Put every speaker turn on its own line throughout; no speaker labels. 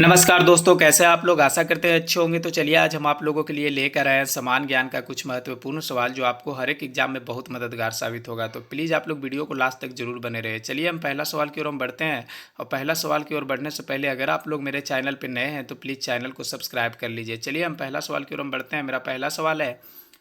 नमस्कार दोस्तों, कैसे हैं आप लोग। आशा करते हैं अच्छे होंगे। तो चलिए आज हम आप लोगों के लिए लेकर आए हैं समान ज्ञान का कुछ महत्वपूर्ण सवाल जो आपको हर एक एग्जाम में बहुत मददगार साबित होगा। तो प्लीज़ आप लोग वीडियो को लास्ट तक जरूर बने रहे। चलिए हम पहला सवाल की ओर हम बढ़ते हैं। और पहला सवाल की ओर बढ़ने से पहले अगर आप लोग मेरे चैनल पर नए हैं तो प्लीज़ चैनल को सब्सक्राइब कर लीजिए। चलिए हम पहला सवाल की ओर हम बढ़ते हैं। मेरा पहला सवाल है,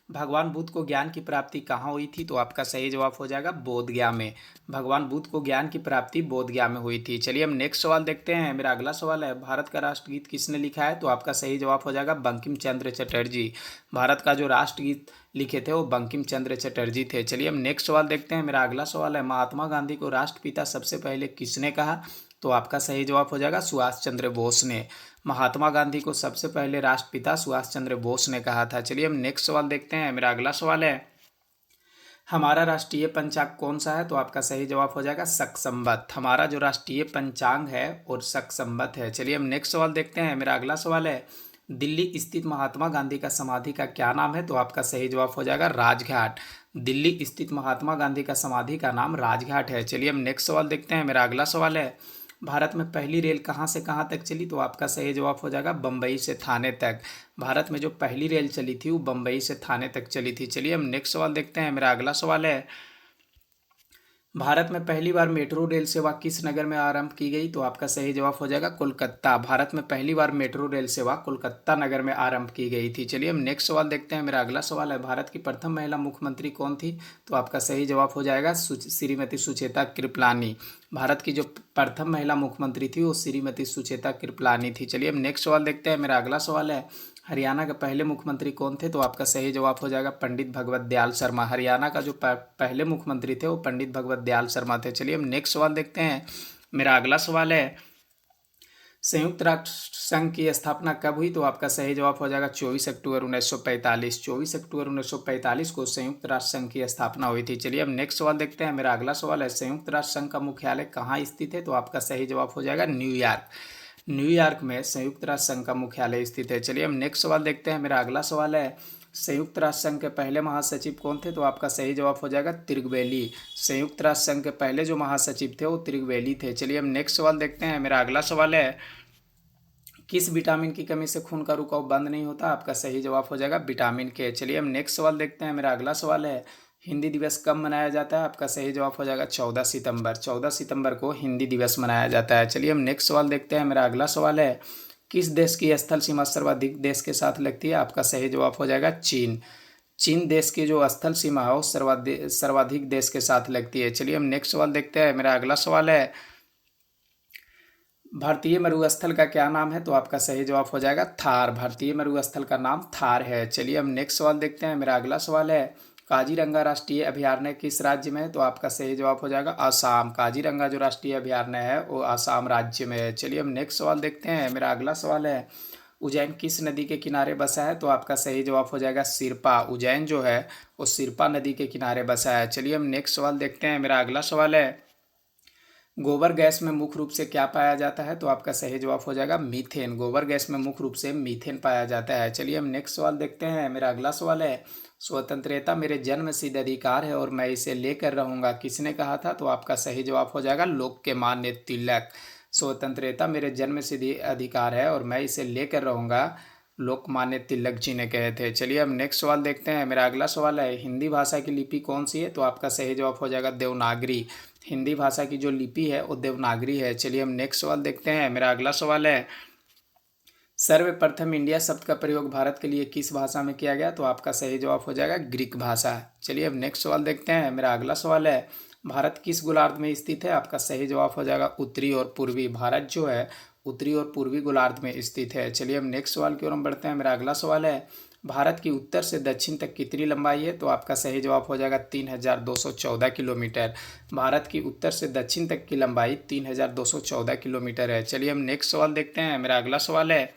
भगवान बुद्ध को ज्ञान की प्राप्ति कहाँ हुई थी। तो आपका सही जवाब हो जाएगा बोध गया में। भगवान बुद्ध को ज्ञान की प्राप्ति बोध गया में हुई थी। चलिए हम नेक्स्ट सवाल देखते हैं। मेरा अगला सवाल है, भारत का राष्ट्रगीत किसने लिखा है। तो आपका सही जवाब हो जाएगा बंकिम चंद्र चटर्जी। भारत का जो राष्ट्रगीत लिखे थे वो बंकिम चंद्र चटर्जी थे। चलिए हम नेक्स्ट सवाल देखते हैं। मेरा अगला सवाल है, महात्मा गांधी को राष्ट्रपिता सबसे पहले किसने कहा। तो आपका सही जवाब हो जाएगा सुभाष चंद्र बोस ने। महात्मा गांधी को सबसे पहले राष्ट्रपिता सुभाष चंद्र बोस ने कहा था। चलिए हम नेक्स्ट सवाल देखते हैं। मेरा अगला सवाल है, हमारा राष्ट्रीय पंचांग कौन सा है। तो आपका सही जवाब हो जाएगा शक संवत। हमारा जो राष्ट्रीय पंचांग है और शक संवत है। चलिए हम नेक्स्ट सवाल देखते हैं। मेरा अगला सवाल है, दिल्ली स्थित महात्मा गांधी का समाधि का क्या नाम है। तो आपका सही जवाब हो जाएगा राजघाट। दिल्ली स्थित महात्मा गांधी का समाधि का नाम राजघाट है। चलिए हम नेक्स्ट सवाल देखते हैं। मेरा अगला सवाल है, भारत में पहली रेल कहाँ से कहाँ तक चली। तो आपका सही जवाब हो जाएगा बम्बई से थाने तक। भारत में जो पहली रेल चली थी वो बम्बई से थाने तक चली थी। चलिए हम नेक्स्ट सवाल देखते हैं। मेरा अगला सवाल है, भारत में पहली बार मेट्रो रेल सेवा किस नगर में आरंभ की गई। तो आपका सही जवाब हो जाएगा कोलकाता। भारत में पहली बार मेट्रो रेल सेवा कोलकाता नगर में आरंभ की गई थी। चलिए हम नेक्स्ट सवाल देखते हैं। मेरा अगला सवाल है, भारत की प्रथम महिला मुख्यमंत्री कौन थी। तो आपका सही जवाब हो जाएगा श्रीमती सुचेता कृपलानी। भारत की जो प्रथम महिला मुख्यमंत्री थी वो श्रीमती सुचेता कृपलानी थी। चलिए हम नेक्स्ट सवाल देखते हैं। मेरा अगला सवाल है, हरियाणा के पहले मुख्यमंत्री कौन थे। तो आपका सही जवाब हो जाएगा पंडित भगवत दयाल शर्मा। हरियाणा का जो पहले मुख्यमंत्री थे वो पंडित भगवत दयाल शर्मा थे। चलिए हम नेक्स्ट सवाल देखते हैं। मेरा अगला सवाल है, संयुक्त राष्ट्र संघ की स्थापना कब हुई। तो आपका सही जवाब हो जाएगा 24 अक्टूबर 1945। 24 अक्टूबर 1945 को संयुक्त राष्ट्र संघ की स्थापना हुई थी। चलिए हम नेक्स्ट सवाल देखते हैं। मेरा अगला सवाल है, संयुक्त राष्ट्र संघ का मुख्यालय कहाँ स्थित है। तो आपका सही जवाब हो जाएगा न्यूयॉर्क। न्यूयॉर्क में संयुक्त राष्ट्र संघ का मुख्यालय स्थित है। चलिए हम नेक्स्ट सवाल देखते हैं। मेरा अगला सवाल है, संयुक्त राष्ट्र संघ के पहले महासचिव कौन थे। तो आपका सही जवाब हो जाएगा त्रिगवेली। संयुक्त राष्ट्र संघ के पहले जो महासचिव थे वो त्रिगवेली थे। चलिए हम नेक्स्ट सवाल देखते हैं। मेरा अगला सवाल है, किस विटामिन की कमी से खून का रुकाव बंद नहीं होता। आपका सही जवाब हो जाएगा विटामिन के। चलिए हम नेक्स्ट सवाल देखते हैं। मेरा अगला सवाल है, हिंदी दिवस कब मनाया जाता है। आपका सही जवाब हो जाएगा 14 सितंबर। 14 सितंबर को हिंदी दिवस मनाया जाता है। चलिए हम नेक्स्ट सवाल देखते हैं। मेरा अगला सवाल है, किस देश की स्थल सीमा सर्वाधिक देश के साथ लगती है। आपका सही जवाब हो जाएगा चीन। चीन देश की जो स्थल सीमा है वो सर्वाधिक देश के साथ लगती है। चलिए हम नेक्स्ट सवाल देखते हैं। मेरा अगला सवाल है, भारतीय मरुस्थल का क्या नाम है। तो आपका सही जवाब हो जाएगा थार। भारतीय मरुस्थल का नाम थार है। चलिए हम नेक्स्ट सवाल देखते हैं। मेरा अगला सवाल है, काजीरंगा राष्ट्रीय अभयारण्य किस राज्य में है। तो आपका सही जवाब हो जाएगा असम। काजीरंगा जो राष्ट्रीय अभयारण्य है वो असम राज्य में है। चलिए हम नेक्स्ट सवाल देखते हैं। मेरा अगला सवाल है, उज्जैन किस नदी के किनारे बसा है। तो आपका सही जवाब हो जाएगा सिरपा। उज्जैन जो है वो सिरपा नदी के किनारे बसा है। चलिए हम नेक्स्ट सवाल देखते हैं। मेरा अगला सवाल है, गोबर गैस में मुख्य रूप से क्या पाया जाता है। तो आपका सही जवाब हो जाएगा मीथेन। गोबर गैस में मुख्य रूप से मीथेन पाया जाता है। चलिए हम नेक्स्ट सवाल देखते हैं। मेरा अगला सवाल है, स्वतंत्रता मेरे जन्म सिद्ध अधिकार है और मैं इसे लेकर रहूंगा किसने कहा था। तो आपका सही जवाब हो जाएगा लोकमान्य तिलक। स्वतंत्रता मेरे जन्म सिद्ध अधिकार है और मैं इसे लेकर रहूंगा लोकमान्य तिलक जी ने कहे थे। चलिए हम नेक्स्ट सवाल देखते हैं। मेरा अगला सवाल है, हिंदी भाषा की लिपि कौन सी है। तो आपका सही जवाब हो जाएगा देवनागरी। हिंदी भाषा की जो लिपि है वो देवनागरी है। चलिए हम नेक्स्ट सवाल देखते हैं। मेरा अगला सवाल है, सर्वप्रथम इंडिया शब्द का प्रयोग भारत के लिए किस भाषा में किया गया। तो आपका सही जवाब हो जाएगा ग्रीक भाषा। चलिए अब नेक्स्ट सवाल देखते हैं। मेरा अगला सवाल है, भारत किस गोलार्ध में स्थित है। आपका सही जवाब हो जाएगा उत्तरी और पूर्वी। भारत जो है उत्तरी और पूर्वी गोलार्ध में स्थित है। चलिए हम नेक्स्ट सवाल की ओर हम बढ़ते हैं। मेरा अगला सवाल है, भारत की उत्तर से दक्षिण तक कितनी लंबाई है। तो आपका सही जवाब हो जाएगा 3214 किलोमीटर। भारत की उत्तर से दक्षिण तक की लंबाई 3214 किलोमीटर है। चलिए हम नेक्स्ट सवाल देखते हैं। मेरा अगला सवाल है,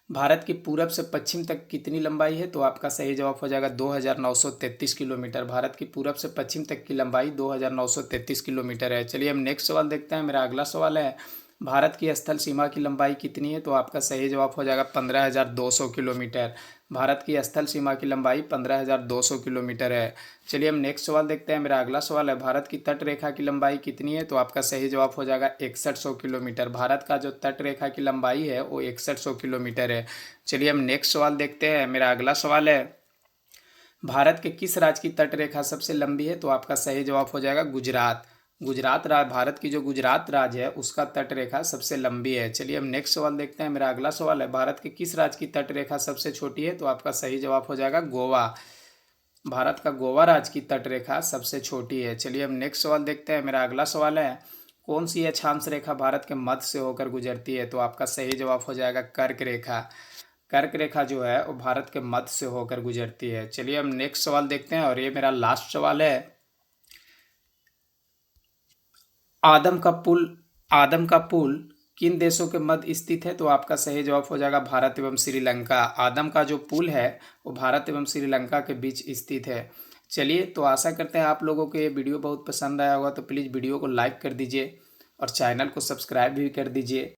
भारत की पूरब से पश्चिम तक कितनी लंबाई है। तो आपका सही जवाब हो जाएगा 2933 किलोमीटर। भारत की पूरब से पश्चिम तक की लंबाई 2933 किलोमीटर है। चलिए हम नेक्स्ट सवाल देखते हैं। मेरा अगला सवाल है, भारत की स्थल सीमा की लंबाई कितनी है। तो आपका सही जवाब हो जाएगा 15,200 किलोमीटर। भारत की स्थल सीमा की लंबाई 15,200 किलोमीटर है। चलिए हम नेक्स्ट सवाल देखते हैं। मेरा अगला सवाल है, भारत की तट रेखा की लंबाई कितनी है? तो आपका सही जवाब हो जाएगा 6100 किलोमीटर। भारत का जो तट रेखा की लंबाई है वो 6100 किलोमीटर है। चलिए हम नेक्स्ट सवाल देखते हैं। मेरा अगला सवाल है, भारत के किस राज्य की तट रेखा सबसे लंबी है? तो आपका सही जवाब हो जाएगा गुजरात। गुजरात राज्य, भारत की जो गुजरात राज्य है उसका तट रेखा सबसे लंबी है। चलिए हम नेक्स्ट सवाल देखते हैं। मेरा अगला सवाल है, भारत के किस राज्य की तट रेखा सबसे छोटी है? तो आपका सही जवाब हो जाएगा गोवा। भारत का गोवा राज्य की तट रेखा सबसे छोटी है। चलिए हम नेक्स्ट सवाल देखते हैं। मेरा अगला सवाल है, कौन सी अक्षांश रेखा भारत के मध्य से होकर गुजरती है? तो आपका सही जवाब हो जाएगा कर्क रेखा। कर्क रेखा जो है वो भारत के मध्य से होकर गुजरती है। चलिए हम नेक्स्ट सवाल देखते हैं और ये मेरा लास्ट सवाल है, आदम का पुल किन देशों के मध्य स्थित है? तो आपका सही जवाब हो जाएगा भारत एवं श्रीलंका। आदम का जो पुल है वो भारत एवं श्रीलंका के बीच स्थित है। चलिए तो आशा करते हैं आप लोगों को ये वीडियो बहुत पसंद आया होगा, तो प्लीज़ वीडियो को लाइक कर दीजिए और चैनल को सब्सक्राइब भी कर दीजिए।